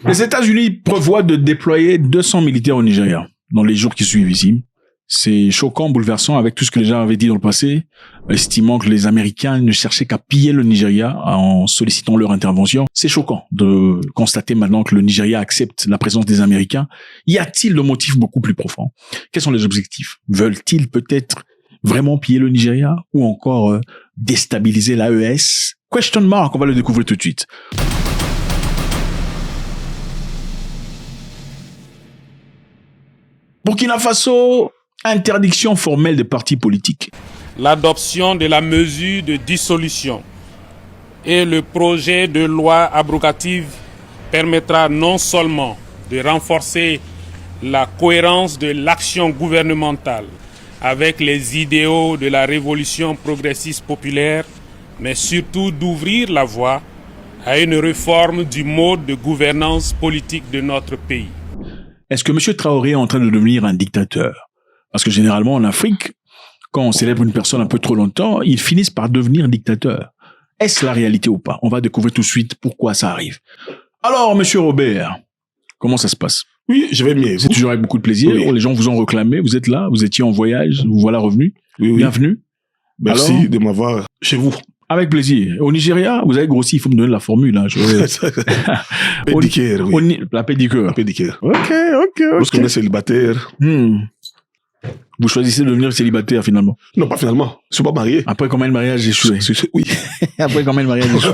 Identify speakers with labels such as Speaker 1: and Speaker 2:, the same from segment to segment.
Speaker 1: Les États-Unis prévoient de déployer 200 militaires au Nigeria dans les jours qui suivent ici. C'est choquant, bouleversant avec tout ce que les gens avaient dit dans le passé, estimant que les Américains ne cherchaient qu'à piller le Nigeria en sollicitant leur intervention. C'est choquant de constater maintenant que le Nigeria accepte la présence des Américains. Y a-t-il de motifs beaucoup plus profonds? Quels sont les objectifs? Veulent-ils peut-être vraiment piller le Nigeria ou encore déstabiliser l'AES? Question mark, on va le découvrir tout de suite. Burkina Faso, interdiction formelle des partis politiques.
Speaker 2: L'adoption de la mesure de dissolution et le projet de loi abrogative permettra non seulement de renforcer la cohérence de l'action gouvernementale avec les idéaux de la révolution progressiste populaire, mais surtout d'ouvrir la voie à une réforme du mode de gouvernance politique de notre pays.
Speaker 1: Est-ce que M. Traoré est en train de devenir un dictateur? Parce que généralement en Afrique, quand on célèbre une personne un peu trop longtemps, ils finissent par devenir dictateurs. Est-ce la réalité ou pas? On va découvrir tout de suite pourquoi ça arrive. Alors, M. Robert, comment ça se passe?
Speaker 3: Oui, je vais bien.
Speaker 1: C'est toujours avec beaucoup de plaisir.
Speaker 3: Oui.
Speaker 1: Les gens vous ont réclamé, vous êtes là, vous étiez en voyage, vous voilà revenu.
Speaker 3: Oui, oui.
Speaker 1: Bienvenue.
Speaker 3: Merci
Speaker 1: Alors,
Speaker 3: de m'avoir chez vous.
Speaker 1: Avec plaisir. Au Nigeria, vous avez grossi, il faut me donner la formule. Hein.
Speaker 3: Pédicure, oui.
Speaker 1: La pédicure.
Speaker 3: La pédicure.
Speaker 1: Ok.
Speaker 3: Lorsqu'on est célibataire.
Speaker 1: Vous choisissez de devenir célibataire finalement?
Speaker 3: Non, pas finalement. Je ne suis pas marié.
Speaker 1: Après combien de mariages échoués?
Speaker 3: Oui.
Speaker 1: Après combien de mariages échoués?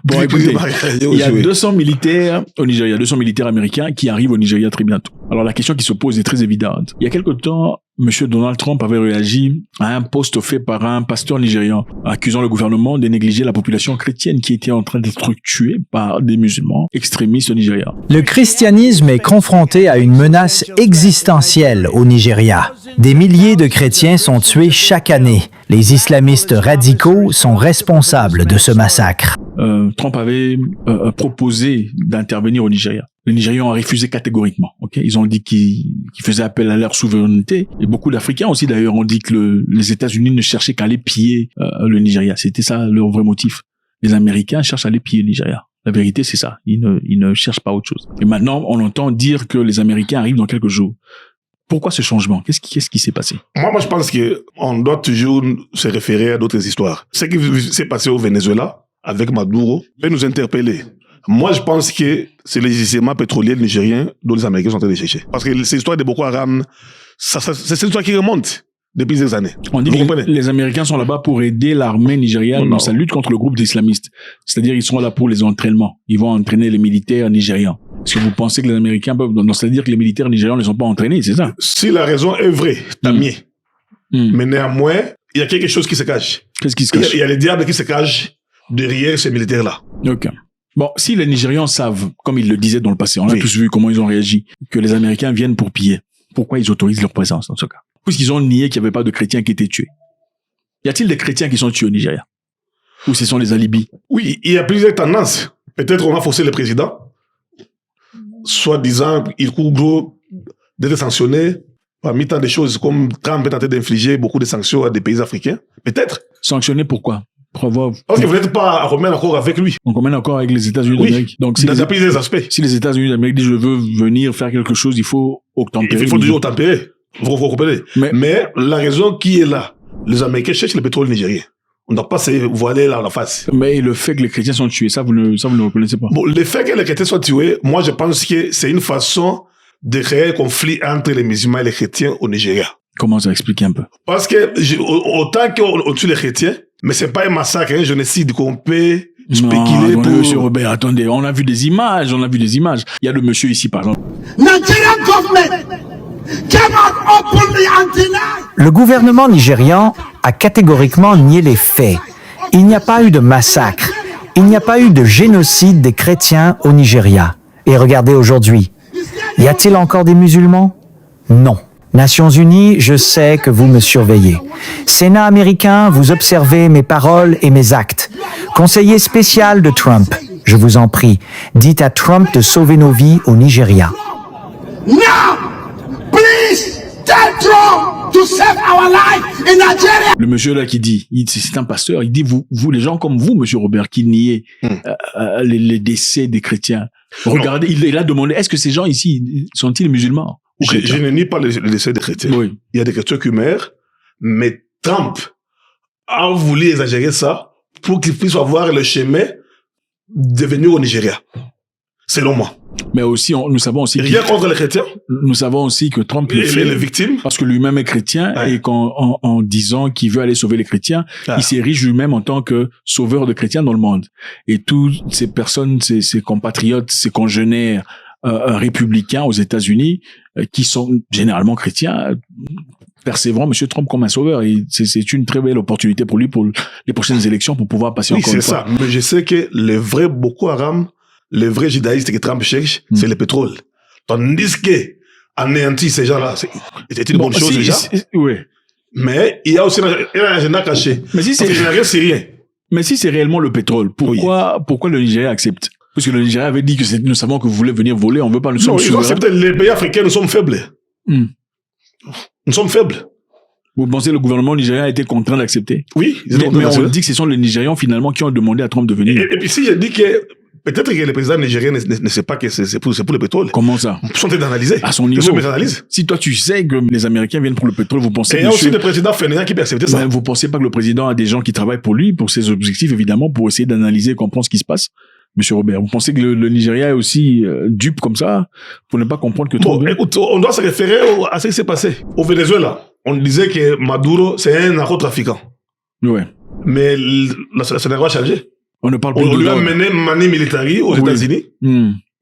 Speaker 1: Bon, écoutez, il y a 200 militaires au Nigeria, 200 militaires américains qui arrivent au Nigeria très bientôt. Alors la question qui se pose est très évidente. Il y a quelque temps, Monsieur Donald Trump avait réagi à un post fait par un pasteur nigérian, accusant le gouvernement de négliger la population chrétienne qui était en train d'être tuée par des musulmans extrémistes au Nigeria.
Speaker 4: Le christianisme est confronté à une menace existentielle au Nigeria. Des milliers de chrétiens sont tués chaque année. Les islamistes radicaux sont responsables de ce massacre.
Speaker 1: Trump avait proposé d'intervenir au Nigeria. Les Nigérians ont refusé catégoriquement. Ok, ils ont dit qu'ils faisaient appel à leur souveraineté. Et beaucoup d'Africains aussi d'ailleurs ont dit que les États-Unis ne cherchaient qu'à aller piller le Nigeria. C'était ça leur vrai motif. Les Américains cherchent à aller piller le Nigeria. La vérité, c'est ça. Ils ne cherchent pas autre chose. Et maintenant, on entend dire que les Américains arrivent dans quelques jours. Pourquoi ce changement? Qu'est-ce qui s'est passé?
Speaker 3: Moi, je pense qu'on doit toujours se référer à d'autres histoires. Ce qui s'est passé au Venezuela avec Maduro peut nous interpeller. Moi, je pense que c'est les gisements pétroliers nigériens dont les Américains sont en train de chercher. Parce que cette histoire de Boko Haram, c'est une histoire qui remonte depuis des années.
Speaker 1: On dit que les Américains sont là-bas pour aider l'armée nigériane dans sa lutte contre le groupe d'islamistes. C'est-à-dire, ils sont là pour les entraînements. Ils vont entraîner les militaires nigérians. Est-ce que vous pensez que les Américains peuvent... Non, c'est-à-dire que les militaires nigérians ne sont pas entraînés, c'est ça?
Speaker 3: Si la raison est vraie, tant mieux. Mais néanmoins, il y a quelque chose qui se cache.
Speaker 1: Qu'est-ce qui se cache?
Speaker 3: Il y a les diables qui se cachent derrière ces militaires-là.
Speaker 1: Ok. Bon, si les Nigérians savent, comme ils le disaient dans le passé, on a tous vu comment ils ont réagi, que les Américains viennent pour piller, pourquoi ils autorisent leur présence dans ce cas? Puisqu'ils ont nié qu'il n'y avait pas de chrétiens qui étaient tués. Y a-t-il des chrétiens qui sont tués au Nigeria? Ou ce sont les alibis?
Speaker 3: Oui, il y a plusieurs tendances. Peut-être on a forcé le président. Soit disant, il court gros d'être sanctionné parmi tant de choses comme Trump est en train d'infliger beaucoup de sanctions à des pays africains. Peut-être.
Speaker 1: Sanctionné pourquoi?
Speaker 3: Parce que vous n'êtes pas à remettre encore avec lui.
Speaker 1: On remet encore avec les États-Unis d'Amérique. Donc,
Speaker 3: dans plusieurs aspects.
Speaker 1: Si les États-Unis d'Amérique disent je veux venir faire quelque chose, il faut obtempérer.
Speaker 3: Il faut toujours obtempérer. Vous comprenez? Mais la raison qui est là, les Américains cherchent le pétrole nigérien. On ne doit pas se voiler là la face.
Speaker 1: Mais le fait que les chrétiens sont tués, ça vous ne reconnaissez pas?
Speaker 3: Bon, le fait que les chrétiens soient tués, moi je pense que c'est une façon de créer un conflit entre les musulmans et les chrétiens au Nigeria.
Speaker 1: Comment ça explique un peu? Parce
Speaker 3: que autant qu'on tue les chrétiens, mais c'est pas un massacre, un génocide qu'on peut spéculer pour...
Speaker 1: Monsieur Robert, attendez, on a vu des images. Il y a le monsieur ici, par exemple.
Speaker 4: Le gouvernement nigérian a catégoriquement nié les faits. Il n'y a pas eu de massacre. Il n'y a pas eu de génocide des chrétiens au Nigeria. Et regardez aujourd'hui. Y a-t-il encore des musulmans? Non. Nations Unies, je sais que vous me surveillez. Sénat américain, vous observez mes paroles et mes actes. Conseiller spécial de Trump, je vous en prie, dites à Trump de sauver nos vies au Nigeria.
Speaker 5: Now, please tell Trump to save our life in Nigeria.
Speaker 1: Le monsieur là qui dit, c'est un pasteur, il dit vous les gens comme vous, monsieur Robert, qui niez les décès des chrétiens. Regardez, il a demandé, est-ce que ces gens ici sont-ils musulmans?
Speaker 3: Je ne nie pas le décès des chrétiens.
Speaker 1: Oui.
Speaker 3: Il y a des chrétiens qui meurent, mais Trump a voulu exagérer ça pour qu'il puisse avoir le chemin de venir au Nigeria. Selon moi.
Speaker 1: Mais aussi, nous savons aussi
Speaker 3: Rien contre les chrétiens.
Speaker 1: Nous savons aussi que Trump le fait
Speaker 3: les victimes.
Speaker 1: parce que lui-même est chrétien et en disant qu'il veut aller sauver les chrétiens, il s'érige lui-même en tant que sauveur de chrétiens dans le monde. Et toutes ces personnes, ses compatriotes, ses congénères républicains aux États-Unis, qui sont généralement chrétiens, percévrant M. Trump comme un sauveur. Et c'est une très belle opportunité pour lui pour les prochaines élections pour pouvoir passer encore une fois.
Speaker 3: Oui, c'est ça. Mais je sais que les vrais Boko Haram, les vrais judaïstes que Trump cherche, c'est le pétrole. Tandis que anéantir ces gens-là, c'est une bonne chose déjà.
Speaker 1: Oui.
Speaker 3: Mais il y a aussi un agenda caché.
Speaker 1: Mais si c'est
Speaker 3: syrien.
Speaker 1: Mais si c'est réellement le pétrole, pourquoi le Nigeria accepte? Parce que le Nigeria avait dit que nous savons que vous voulez venir voler, on veut pas, nous sommes souverains.
Speaker 3: Non, ils ont accepté. Les pays africains, nous sommes faibles. Nous sommes faibles.
Speaker 1: Vous pensez que le gouvernement nigérien a été contraint d'accepter?
Speaker 3: Oui.
Speaker 1: Mais on dit que ce sont les Nigérians finalement qui ont demandé à Trump de venir.
Speaker 3: Et puis si je dis que peut-être que le président nigérien ne sait pas que c'est pour le pétrole.
Speaker 1: Comment ça?
Speaker 3: Ils sont en train d'analyser.
Speaker 1: À son niveau. Si toi tu sais que les Américains viennent pour le pétrole, vous pensez que...
Speaker 3: Et il y a aussi le président fainéant qui peut accepter ça.
Speaker 1: Vous pensez pas que le président a des gens qui travaillent pour lui, pour ses objectifs évidemment, pour essayer d'analyser et comprendre ce qui se passe? Monsieur Robert, vous pensez que le Nigeria est aussi dupe comme ça pour ne pas comprendre que Trump...
Speaker 3: Bon, écoute, on doit se référer à ce qui s'est passé. Au Venezuela, on disait que Maduro, c'est un narcotrafiquant.
Speaker 1: Ouais.
Speaker 3: Mais le scénario a changé.
Speaker 1: On ne parle plus
Speaker 3: On lui a mené Mani Militari aux États-Unis.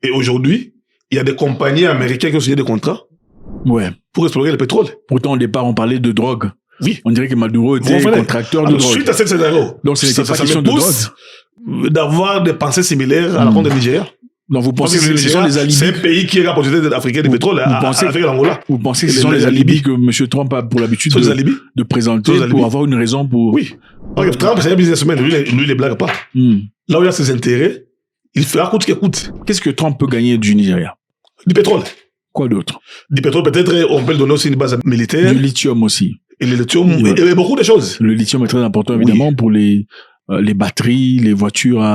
Speaker 3: Et aujourd'hui, il y a des compagnies américaines qui ont signé des contrats.
Speaker 1: Ouais.
Speaker 3: Pour explorer le pétrole.
Speaker 1: Pourtant, au départ, on parlait de drogue.
Speaker 3: Oui.
Speaker 1: On dirait que Maduro était contracteur de drogue.
Speaker 3: Suite à ce scénario.
Speaker 1: Donc, ce n'était pas question de drogue.
Speaker 3: D'avoir des pensées similaires à la compte du Nigeria.
Speaker 1: Donc, vous pensez que ce sont les alibis?
Speaker 3: C'est un pays qui est la possibilité africaine du pétrole avec l'Angola.
Speaker 1: Vous pensez que ce sont les alibis que M. Trump a pour l'habitude de présenter pour avoir une raison pour...
Speaker 3: Oui. Parce que Trump, c'est un businessman. Lui, il ne blague pas. Là où il y a ses intérêts, il fera coûte que coûte.
Speaker 1: Qu'est-ce que Trump peut gagner du Nigeria?
Speaker 3: Du pétrole.
Speaker 1: Quoi d'autre?
Speaker 3: Du pétrole, peut-être, on peut le donner aussi une base militaire.
Speaker 1: Du lithium aussi.
Speaker 3: Et le lithium, et beaucoup de choses.
Speaker 1: Le lithium est très important, évidemment, pour les batteries, les voitures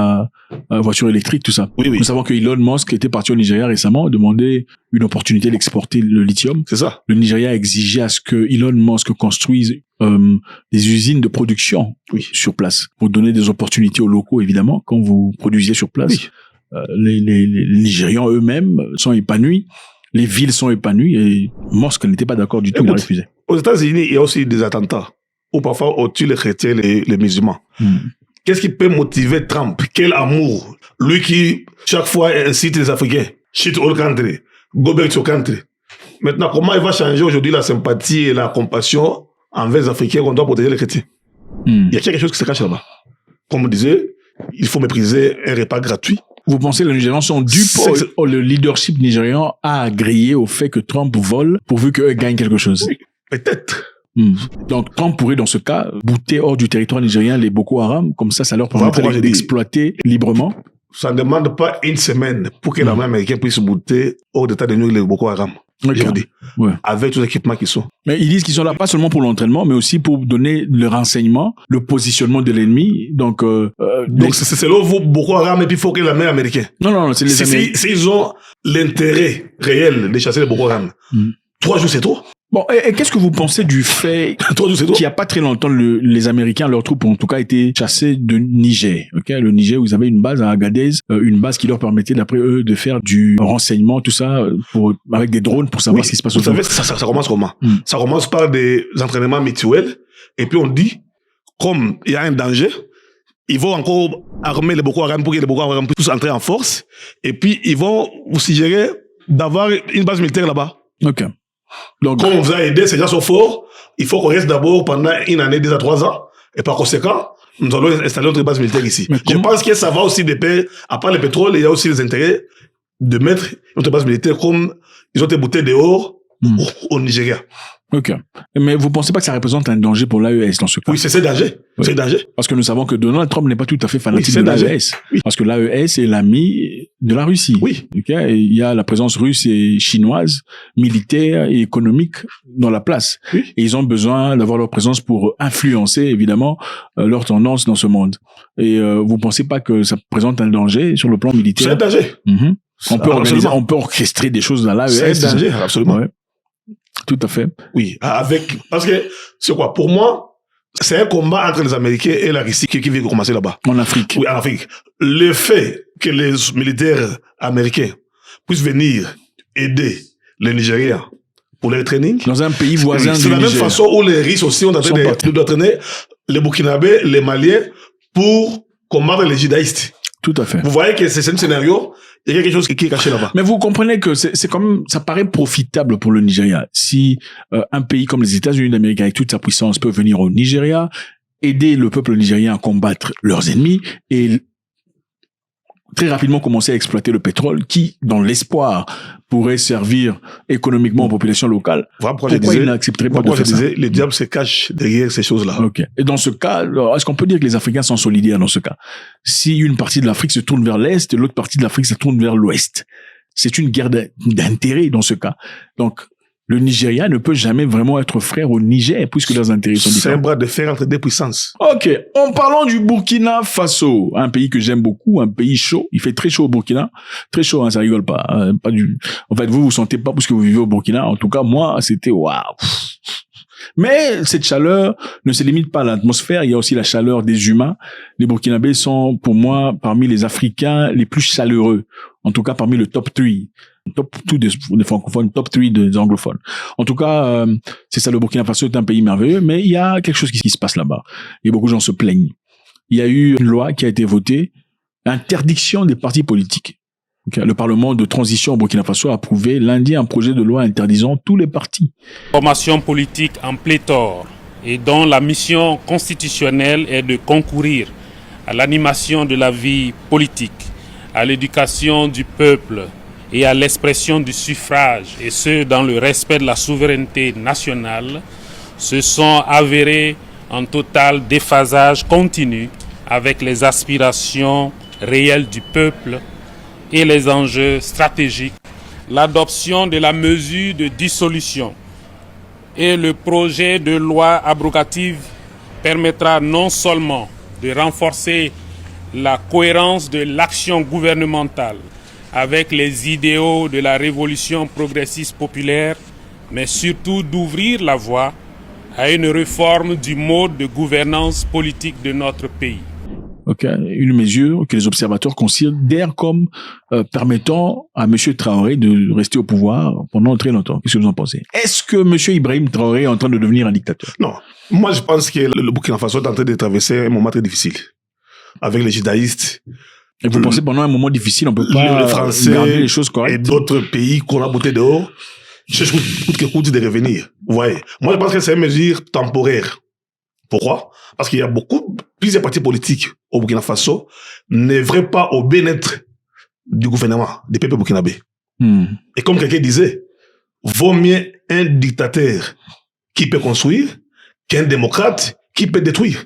Speaker 1: voitures électriques, tout ça.
Speaker 3: Oui.
Speaker 1: Nous savons que Elon Musk était parti au Nigeria récemment, demander une opportunité d'exporter le lithium.
Speaker 3: C'est ça.
Speaker 1: Le Nigeria exigeait à ce que Elon Musk construise des usines de production sur place pour donner des opportunités aux locaux, évidemment, quand vous produisez sur place.
Speaker 3: Oui.
Speaker 1: Les Nigérians eux-mêmes sont épanouis. Les villes sont épanouies et Musk n'était pas d'accord du tout, il a refusé.
Speaker 3: Aux États-Unis, il y a aussi des attentats où parfois on tue les chrétiens et les musulmans. Qu'est-ce qui peut motiver Trump? Quel amour? Lui qui, chaque fois, incite les Africains. Shit all country. Go back to country. Maintenant, comment il va changer aujourd'hui la sympathie et la compassion envers les Africains qu'on doit protéger les chrétiens? Il y a quelque chose qui se cache là-bas. Comme on disait, il faut mépriser un repas gratuit.
Speaker 1: Vous pensez que les Nigérians sont dupes ou le leadership nigérian a agréé au fait que Trump vole pourvu qu'eux gagnent quelque chose?
Speaker 3: Oui, peut-être.
Speaker 1: Donc Trump pourrait dans ce cas bouter hors du territoire nigérien les Boko Haram, comme ça leur permettrait d'exploiter librement.
Speaker 3: Ça ne demande pas une semaine pour que l'armée américaine puisse bouter hors d'état de nuire les Boko Haram. Aujourd'hui, avec tous les équipements qui sont.
Speaker 1: Mais ils disent qu'ils sont là pas seulement pour l'entraînement, mais aussi pour donner le renseignement, le positionnement de l'ennemi. Donc
Speaker 3: c'est là où Boko Haram et puis il faut que l'armée américaine.
Speaker 1: Non, c'est les Américains.
Speaker 3: S'ils ont l'intérêt réel de chasser les Boko Haram, 3 jours c'est trop.
Speaker 1: Bon, et qu'est-ce que vous pensez du fait qu'il n'y a pas très longtemps, les Américains, leurs troupes ont en tout cas été chassés de Niger. Okay? Le Niger, vous avez une base à Agadez, une base qui leur permettait d'après eux de faire du renseignement, tout ça, avec des drones pour savoir ce qui se passe autour.
Speaker 3: Vous savez, ça commence comment? Ça commence par des entraînements mutuels, et puis on dit, comme il y a un danger, ils vont encore armer les Boko Haram pour que les Boko Haram puissent entrer en force, et puis ils vont vous suggérer d'avoir une base militaire là-bas.
Speaker 1: Ok.
Speaker 3: Donc, comme on vous a aidé, ces gens sont forts, il faut qu'on reste d'abord pendant 1 année, 2 à 3 ans, et par conséquent, nous allons installer notre base militaire ici. Je pense que ça va aussi de pair, à part le pétrole, il y a aussi les intérêts de mettre notre base militaire comme ils ont été boutés dehors au Nigeria.
Speaker 1: Ok. Mais vous pensez pas que ça représente un danger pour l'AES dans ce cas?
Speaker 3: Oui, c'est danger. Oui. C'est danger.
Speaker 1: Parce que nous savons que Donald Trump n'est pas tout à fait fanatique de l'AES. Oui. Parce que l'AES est l'ami de la Russie.
Speaker 3: Oui.
Speaker 1: Okay? Et il y a la présence russe et chinoise, militaire et économique dans la place. Oui. Et ils ont besoin d'avoir leur présence pour influencer, évidemment, leur tendance dans ce monde. Et vous pensez pas que ça présente un danger sur le plan militaire?
Speaker 3: C'est un danger.
Speaker 1: on peut orchestrer des choses dans l'AES.
Speaker 3: C'est un danger, absolument.
Speaker 1: Ouais. Tout à fait.
Speaker 3: Oui, parce que, c'est quoi, pour moi, c'est un combat entre les Américains et la Russie qui vient de commencer là-bas.
Speaker 1: En Afrique.
Speaker 3: Oui, en Afrique. Le fait que les militaires américains puissent venir aider les Nigériens pour leur training.
Speaker 1: Dans un pays voisin du
Speaker 3: C'est la même
Speaker 1: Niger.
Speaker 3: façon où les Russes aussi ont entraîné les Burkinabés, les Maliens pour combattre les judaïstes.
Speaker 1: Tout à fait.
Speaker 3: Vous voyez que c'est un scénario, il y a quelque chose qui est caché là-bas.
Speaker 1: Mais vous comprenez que c'est quand même, ça paraît profitable pour le Nigeria. Si un pays comme les États-Unis d'Amérique, avec toute sa puissance, peut venir au Nigeria, aider le peuple nigérien à combattre leurs ennemis et très rapidement commencer à exploiter le pétrole qui, dans l'espoir, pourrait servir économiquement aux populations locales.
Speaker 3: Voilà pourquoi
Speaker 1: il n'accepterait pas de faire ça?
Speaker 3: Les diables se cachent derrière ces choses-là.
Speaker 1: Ok. Et dans ce cas, alors, est-ce qu'on peut dire que les Africains sont solidaires dans ce cas? Si une partie de l'Afrique se tourne vers l'Est et l'autre partie de l'Afrique se tourne vers l'Ouest, c'est une guerre d'intérêt dans ce cas. Donc, le Nigeria ne peut jamais vraiment être frère au Niger puisque leurs intérêts sont différents.
Speaker 3: C'est un bras de fer entre deux puissances.
Speaker 1: Ok. En parlant du Burkina Faso, un pays que j'aime beaucoup, un pays chaud. Il fait très chaud au Burkina. Très chaud, hein, ça rigole pas. En fait, vous sentez pas parce que vous vivez au Burkina. En tout cas, moi, c'était waouh. Mais cette chaleur ne se limite pas à l'atmosphère. Il y a aussi la chaleur des humains. Les Burkinabés sont, pour moi, parmi les Africains les plus chaleureux. En tout cas, parmi le top 3. Top 2 des francophones, top 3 des anglophones. En tout cas, c'est ça, le Burkina Faso est un pays merveilleux, mais il y a quelque chose qui se passe là-bas. Et beaucoup de gens se plaignent. Il y a eu une loi qui a été votée, interdiction des partis politiques. Okay. Le Parlement de transition au Burkina Faso a approuvé lundi un projet de loi interdisant tous les partis.
Speaker 2: Formation politique en pléthore et dont la mission constitutionnelle est de concourir à l'animation de la vie politique, à l'éducation du peuple et à l'expression du suffrage, et ce, dans le respect de la souveraineté nationale, se sont avérés en total déphasage continu avec les aspirations réelles du peuple et les enjeux stratégiques. L'adoption de la mesure de dissolution et le projet de loi abrogative permettra non seulement de renforcer la cohérence de l'action gouvernementale avec les idéaux de la révolution progressiste populaire, mais surtout d'ouvrir la voie à une réforme du mode de gouvernance politique de notre pays.
Speaker 1: Okay. Une mesure que les observateurs considèrent comme permettant à M. Traoré de rester au pouvoir pendant très longtemps. Qu'est-ce que vous en pensez? Est-ce que M. Ibrahim Traoré est en train de devenir un dictateur?
Speaker 3: Non. Moi, je pense que le Burkina Faso est en train de traverser un moment très difficile. Avec les judaïstes.
Speaker 1: Et vous pensez pendant un moment difficile, on peut pas
Speaker 3: les Français
Speaker 1: garder les choses correctes?
Speaker 3: Et d'autres pays qu'on a bouté dehors, cherchent coûte de revenir. Vous voyez. Moi, je pense que c'est une mesure temporaire. Pourquoi? Parce qu'il y a plusieurs partis politiques au Burkina Faso n'œuvraient pas au bien-être du gouvernement, des peuples burkinabés. Et comme quelqu'un disait, vaut mieux un dictateur qui peut construire qu'un démocrate qui peut détruire.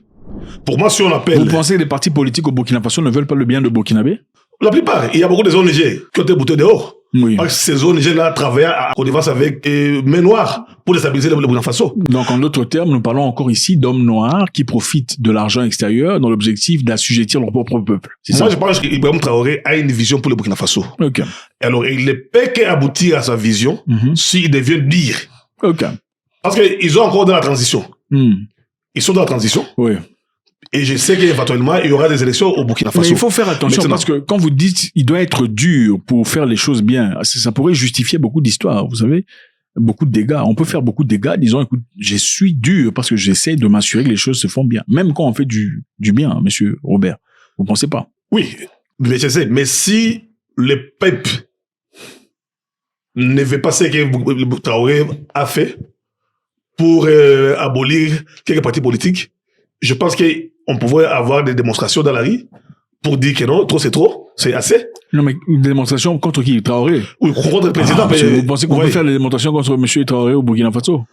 Speaker 3: Pour moi, si on appelle...
Speaker 1: Vous pensez que les partis politiques au Burkina Faso ne veulent pas le bien de Burkinabé?
Speaker 3: La plupart. Il y a beaucoup de ONG qui ont été boutées dehors.
Speaker 1: Oui.
Speaker 3: Parce que ces ONG-là travaillaient à connivence avec main noire pour déstabiliser le Burkina Faso.
Speaker 1: Donc, en d'autres termes, nous parlons encore ici d'hommes noirs qui profitent de l'argent extérieur dans l'objectif d'assujettir leur propre peuple.
Speaker 3: Moi, je pense qu'Ibrahim Traoré a une vision pour le Burkina Faso.
Speaker 1: Okay.
Speaker 3: Alors, il ne peut qu'aboutir à sa vision s'il devient dire.
Speaker 1: Okay.
Speaker 3: Parce qu'ils sont encore dans la transition. Ils sont dans la transition.
Speaker 1: Oui.
Speaker 3: Et je sais qu'éventuellement, il y aura des élections au Burkina Faso.
Speaker 1: Mais il faut faire attention parce que quand vous dites il doit être dur pour faire les choses bien, ça pourrait justifier beaucoup d'histoires, vous savez, beaucoup de dégâts. On peut faire beaucoup de dégâts disant, écoute, je suis dur parce que j'essaie de m'assurer que les choses se font bien. Même quand on fait du bien, hein, monsieur Robert. Vous pensez pas?
Speaker 3: Oui, mais je sais. Mais si le peuple ne veut pas ce que Traoré a fait pour abolir quelques partis politiques, je pense qu'on pourrait avoir des démonstrations dans la rue pour dire que non, trop c'est trop, c'est assez.
Speaker 1: Non, mais une démonstration contre qui? Traoré?
Speaker 3: Oui, contre le président.
Speaker 1: Vous pensez qu'on peut faire des démonstrations contre M. Traoré au Burkina Faso?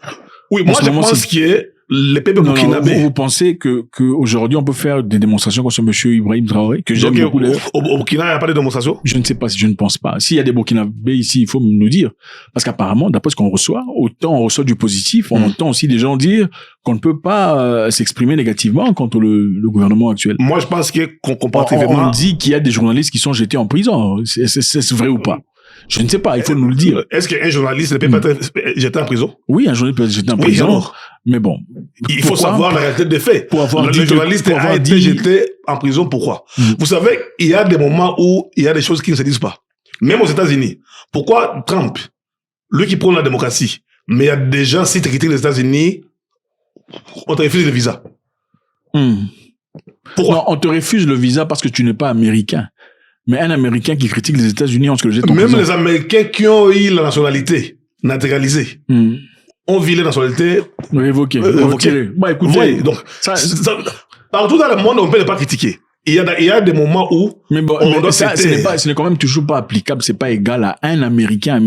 Speaker 3: Oui, moi je pense que les peuples
Speaker 1: Non,
Speaker 3: burkinabés.
Speaker 1: vous pensez que aujourd'hui on peut faire des démonstrations contre ce monsieur Ibrahim Traoré, que j'aime beaucoup d'ailleurs?
Speaker 3: Au Burkina, il n'y a pas de démonstration?
Speaker 1: Je ne sais pas, je ne pense pas. S'il y a des Burkinabés ici, il faut nous dire. Parce qu'apparemment, d'après ce qu'on reçoit, autant on reçoit du positif, on entend aussi des gens dire qu'on ne peut pas s'exprimer négativement contre le gouvernement actuel.
Speaker 3: Moi, je pense qu'on comparativement...
Speaker 1: On dit qu'il y a des journalistes qui sont jetés en prison. C'est vrai ou pas? Je ne sais pas, il faut nous le dire.
Speaker 3: Est-ce qu'un journaliste ne peut pas être jeté en prison?
Speaker 1: Oui, un journaliste peut être jeté en
Speaker 3: Oui,
Speaker 1: prison.
Speaker 3: alors.
Speaker 1: Mais bon.
Speaker 3: Il faut savoir la réalité des faits.
Speaker 1: Pour avoir
Speaker 3: le
Speaker 1: dit
Speaker 3: journaliste a été jeté en prison, pourquoi? Vous savez, il y a des moments où il y a des choses qui ne se disent pas. Même aux États-Unis. Pourquoi Trump, lui qui prône la démocratie, mais il y a des gens, si tu critiques les États-Unis, on te refuse le visa. Pourquoi?
Speaker 1: Non, on te refuse le visa parce que tu n'es pas américain. Mais un Américain qui critique les États-Unis, on se le jette en prison.
Speaker 3: Même les Américains qui ont eu la nationalité naturalisée, ont vu la nationalité
Speaker 1: révoquée. Bon, écoutez,
Speaker 3: ouais, donc, partout dans le monde, on ne peut pas critiquer. Il y a des moments où
Speaker 1: mais bon,
Speaker 3: on doit
Speaker 1: ce n'est quand même toujours pas applicable, c'est pas égal à un Américain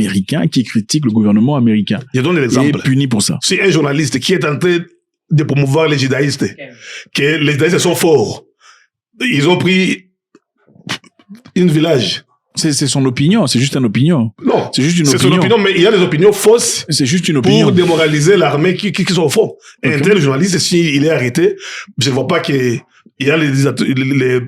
Speaker 1: qui critique le gouvernement américain.
Speaker 3: Je donne l'exemple.
Speaker 1: Il est puni pour ça.
Speaker 3: Si un journaliste qui est en train de promouvoir les judaïstes, que les judaïstes sont forts, ils ont pris un village.
Speaker 1: C'est son opinion, c'est juste une opinion.
Speaker 3: Non,
Speaker 1: c'est juste une opinion.
Speaker 3: C'est son opinion, mais il y a des opinions fausses.
Speaker 1: C'est juste une opinion.
Speaker 3: Pour démoraliser l'armée qui sont au fond. Okay. Un tel journaliste, s'il est arrêté, je ne vois pas qu'il y a les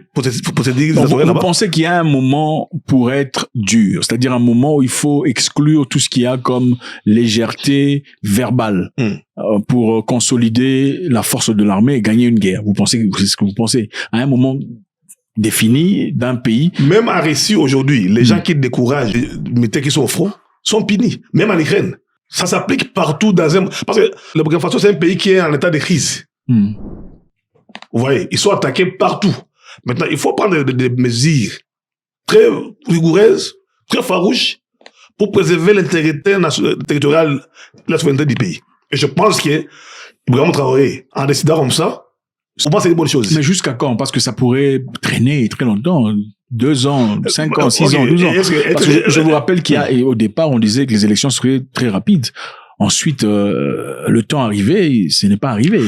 Speaker 3: procédés
Speaker 1: là-bas. Vous pensez qu'il y a un moment pour être dur, c'est-à-dire un moment où il faut exclure tout ce qu'il y a comme légèreté verbale pour consolider la force de l'armée et gagner une guerre. Vous pensez, c'est ce que vous pensez, à un moment défini d'un pays.
Speaker 3: Même en Russie aujourd'hui, les gens qui découragent, qui sont au front, sont punis. Même en Ukraine. Ça s'applique partout dans un... Parce que le Burkina Faso, c'est un pays qui est en état de crise. Vous voyez, ils sont attaqués partout. Maintenant, il faut prendre des mesures très rigoureuses, très farouches, pour préserver l'intégrité territoriale, la souveraineté du pays. Et je pense que Ibrahim Traoré, en décidant comme ça, pour moi, c'est une bonne chose.
Speaker 1: Mais jusqu'à quand? Parce que ça pourrait traîner très longtemps. 2 ans, 5 ans, 6 ans, 12 ans. Parce que je vous rappelle au départ, on disait que les élections seraient très rapides. Ensuite, le temps arrivé, ce n'est pas arrivé.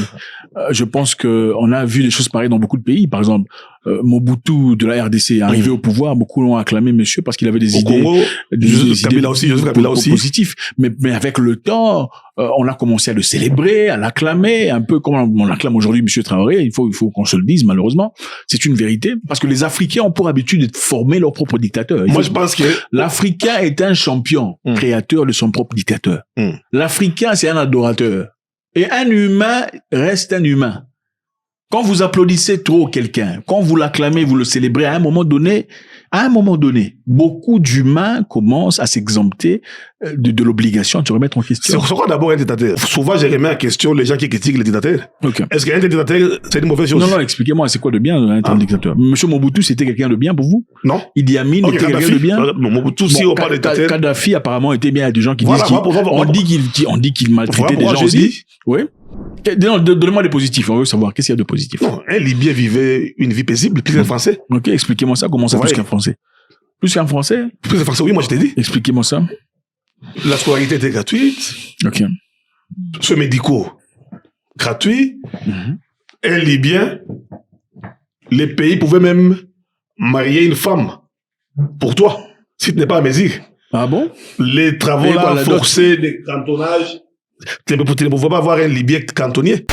Speaker 1: Je pense que on a vu des choses pareilles dans beaucoup de pays. Par exemple, Mobutu de la RDC arrivé au pouvoir, beaucoup l'ont acclamé monsieur parce qu'il avait des idées,
Speaker 3: Congo, Joseph Kabila aussi.
Speaker 1: Positifs. Mais avec le temps, on a commencé à le célébrer, à l'acclamer, un peu comme on acclame aujourd'hui monsieur Traoré. Il faut qu'on se le dise malheureusement. C'est une vérité parce que les Africains ont pour habitude de former leur propre dictateur.
Speaker 3: Moi, je pense que
Speaker 1: l'Africain est un champion, créateur de son propre dictateur. L'Africain, c'est un adorateur. Et un humain reste un humain. Quand vous applaudissez trop quelqu'un, quand vous l'acclamez, vous le célébrez, à un moment donné, beaucoup d'humains commencent à s'exempter de l'obligation de se remettre en question.
Speaker 3: C'est quoi d'abord un dictateur? Souvent, j'ai remis en question les gens qui critiquent les dictateurs.
Speaker 1: Okay.
Speaker 3: Est-ce qu'un dictateur, c'est une mauvaise chose?
Speaker 1: Non, expliquez-moi, c'est quoi de bien un dictateur? Monsieur Mobutu, c'était quelqu'un de bien pour vous?
Speaker 3: Non.
Speaker 1: Idi Amin était quelqu'un de bien?
Speaker 3: Non, Mobutu, si on parle de dictateur.
Speaker 1: Kadhafi, apparemment, était bien. Il y a des gens qui disent on dit qu'il maltraitait des gens aussi. Oui. Donnez-moi des positifs, on veut savoir qu'est-ce qu'il y a de positif.
Speaker 3: Non, un Libyen vivait une vie paisible, plus qu'un Français.
Speaker 1: Ok, expliquez-moi ça, comment ça plus qu'un Français? Plus qu'un Français?
Speaker 3: Plus qu'un Français, oui, moi je t'ai dit.
Speaker 1: Expliquez-moi ça.
Speaker 3: La scolarité était gratuite.
Speaker 1: Ok.
Speaker 3: Soins médicaux gratuits. Un Libyen, les pays pouvaient même marier une femme pour toi, si tu n'es pas à mesure.
Speaker 1: Ah bon?
Speaker 3: Les travaux là, forcés, des cantonnages, tu ne pouvais pas avoir un Libyen cantonnier.